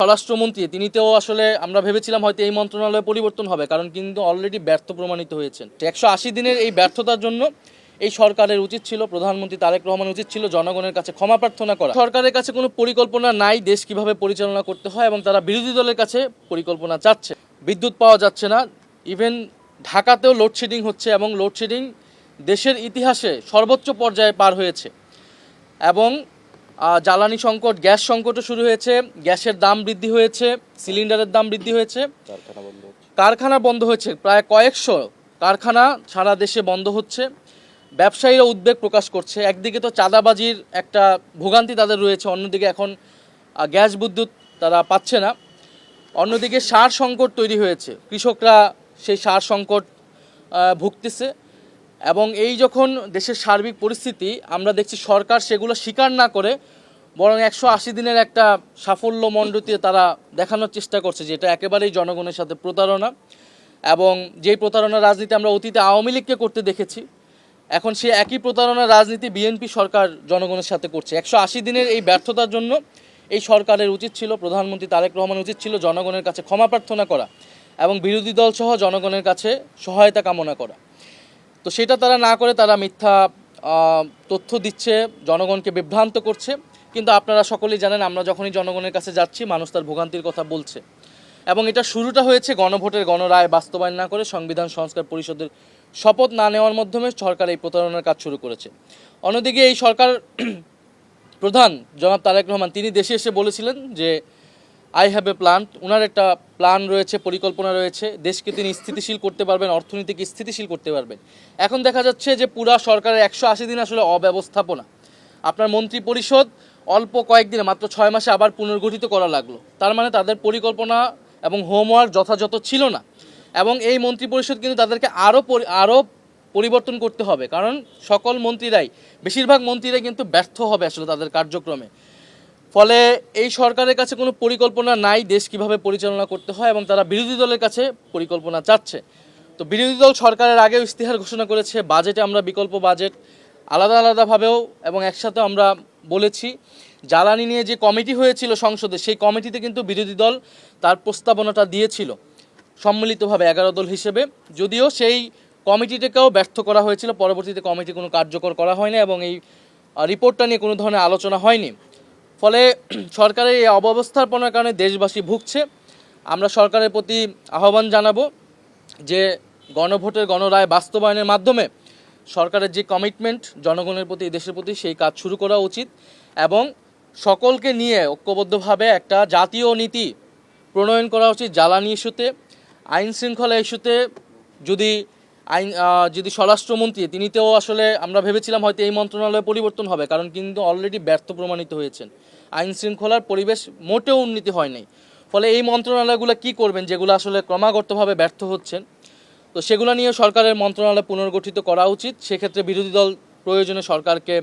স্বরাষ্ট্রমন্ত্রী তিনিতেও আসলে আমরা ভেবেছিলাম হয়তো এই মন্ত্রণালয়ে পরিবর্তন হবে, কারণ কিন্তু অলরেডি ব্যর্থ প্রমাণিত হয়েছেন। 180 দিনের এই ব্যর্থতার জন্য এই সরকারের উচিত ছিল, প্রধানমন্ত্রী তারেক রহমানের উচিত ছিল জনগণের কাছে ক্ষমা প্রার্থনা করা। সরকারের কাছে কোনো পরিকল্পনা নাই দেশ কিভাবে পরিচালনা করতে হয়, এবং তারা বিরোধী দলের কাছে পরিকল্পনা চাচ্ছে। বিদ্যুৎ পাওয়া যাচ্ছে না, ইভেন ঢাকাতেও লোডশেডিং হচ্ছে, এবং লোডশেডিং দেশের ইতিহাসে সর্বোচ্চ পর্যায়ে পার হয়েছে। এবং জ্বালানি সংকট, গ্যাস সংকটও শুরু হয়েছে, গ্যাসের দাম বৃদ্ধি হয়েছে, সিলিন্ডারের দাম বৃদ্ধি হয়েছে, কারখানা বন্ধ হয়েছে, প্রায় কয়েকশো কারখানা সারা দেশে বন্ধ হচ্ছে। ব্যবসায়ীরা উদ্বেগ প্রকাশ করছে। একদিকে তো চাঁদাবাজির একটা ভোগান্তি তাদের রয়েছে, অন্যদিকে এখন গ্যাস বিদ্যুৎ তারা পাচ্ছে না। অন্যদিকে সার সংকট তৈরি হয়েছে, কৃষকরা সেই সার সংকট ভুগতেছে। এবং এই যখন দেশের সার্বিক পরিস্থিতি আমরা দেখছি, সরকার সেগুলো স্বীকার না করে বরং 180 দিনের একটা সাফল্য মণ্ডিত তারা দেখানোর চেষ্টা করছে যে এটা একেবারেই জনগণের সাথে প্রতারণা। এবং যেই প্রতারণা রাজনীতি আমরা অতীতে আওয়ামী লীগকে করতে দেখেছি, এখন সে একই প্রতারণার রাজনীতি বিএনপি সরকার জনগণের সাথে করছে। 180 দিনের এই ব্যর্থতার জন্য এই সরকারের উচিত ছিল, প্রধানমন্ত্রী তারেক রহমানের উচিত ছিল জনগণের কাছে ক্ষমা প্রার্থনা করা এবং বিরোধী দল সহ জনগণের কাছে সহায়তা কামনা করা। তো সেটা তারা না করে তারা মিথ্যা তথ্য দিচ্ছে, জনগণকে বিভ্রান্ত করছে। কিন্তু আপনারা সকলেই জানেন, আমরা যখনই জনগণের কাছে যাচ্ছি মানুষ তার ভোগান্তির কথা বলছে। এবং এটা শুরুটা হয়েছে গণভোটের গণরায় বাস্তবায়ন না করে সংবিধান সংস্কার পরিষদের শপথ না নেওয়ার মাধ্যমে সরকার এই প্রতারণার কাজ শুরু করেছে। অন্যদিকে এই সরকার প্রধান জনাব তারেক রহমান তিনি দেশে এসে বলেছিলেন যে আই হ্যাভ এ প্ল্যান। ওনার একটা প্ল্যান রয়েছে, পরিকল্পনা রয়েছে, দেশকে তিনি স্থিতিশীল করতে পারবেন, অর্থনীতিকে স্থিতিশীল করতে পারবেন। এখন দেখা যাচ্ছে যে পুরা সরকারের 180 দিন আসলে অব্যবস্থাপনা। আপনার মন্ত্রী পরিষদ অল্প কয়েকদিনে, মাত্র 6 মাসে আবার পুনর্গঠিত করা লাগলো। তার মানে তাদের পরিকল্পনা এবং হোমওয়ার্ক যথাযথ ছিল না। এবং এই মন্ত্রী পরিষদ কিন্তু তাদেরকে আরও পরিবর্তন করতে হবে, কারণ সকল মন্ত্রীরাই, বেশিরভাগ মন্ত্রীরাই কিন্তু ব্যর্থ হবে আসলে তাদের কার্যক্রমে। ফলে এই সরকারের কাছে কোনো পরিকল্পনা নাই দেশ কিভাবে পরিচালনা করতে হয়, এবং তারা বিরোধী দলের কাছে পরিকল্পনা চাচ্ছে। তো বিরোধী দল সরকারের আগেও ইস্তিহার ঘোষণা করেছে, বাজেটে আমরা বিকল্প বাজেট আলাদা আলাদাভাবেও এবং একসাথেও আমরা বলেছি। জ্বালানি নিয়ে যে কমিটি হয়েছিল সংসদে, সেই কমিটিতে কিন্তু বিরোধী দল তার প্রস্তাবনাটা দিয়েছিল সম্মিলিতভাবে 11 দল হিসেবে, যদিও সেই কমিটিটাকেও ব্যর্থ করা হয়েছিল। পরবর্তীতে কমিটি কোনো কার্যকর করা হয়নি এবং এই রিপোর্টটা নিয়ে কোনো ধরনের আলোচনা হয়নি। ফলে সরকারের এই অব্যবস্থাপনার কারণে দেশবাসী ভুগছে। আমরা সরকারের প্রতি আহ্বান জানাবো যে গণভোটের গণরায় বাস্তবায়নের মাধ্যমে সরকারের যে কমিটমেন্ট জনগণের প্রতি, দেশের প্রতি, সেই কাজ শুরু করা উচিত। এবং সকলকে নিয়ে ঐক্যবদ্ধভাবে একটা জাতীয় নীতি প্রণয়ন করা উচিত জ্বালানি ইস্যুতে, আইন শৃঙ্খলা ইস্যুতে। যদি স্বরাষ্ট্রমন্ত্রী তিনিতেও আসলে আমরা ভেবেছিলাম হয়তো এই মন্ত্রণালয়ে পরিবর্তন হবে, কারণ কিন্তু অলরেডি ব্যর্থ প্রমাণিত হয়েছেন। আইন শৃঙ্খলার পরিবেশ মোটেও উন্নতি হয় নাই। ফলে এই মন্ত্রণালয়গুলো কি করবেন, যেগুলো আসলে ক্রমাগতভাবে ব্যর্থ হচ্ছেন। তো সেগুলো নিয়ে সরকারের মন্ত্রণালয় পুনর্গঠিত করা উচিত। সেক্ষেত্রে বিরোধী দল প্রয়োজনে সরকারকে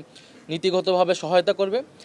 নীতিগতভাবে সহায়তা করবে।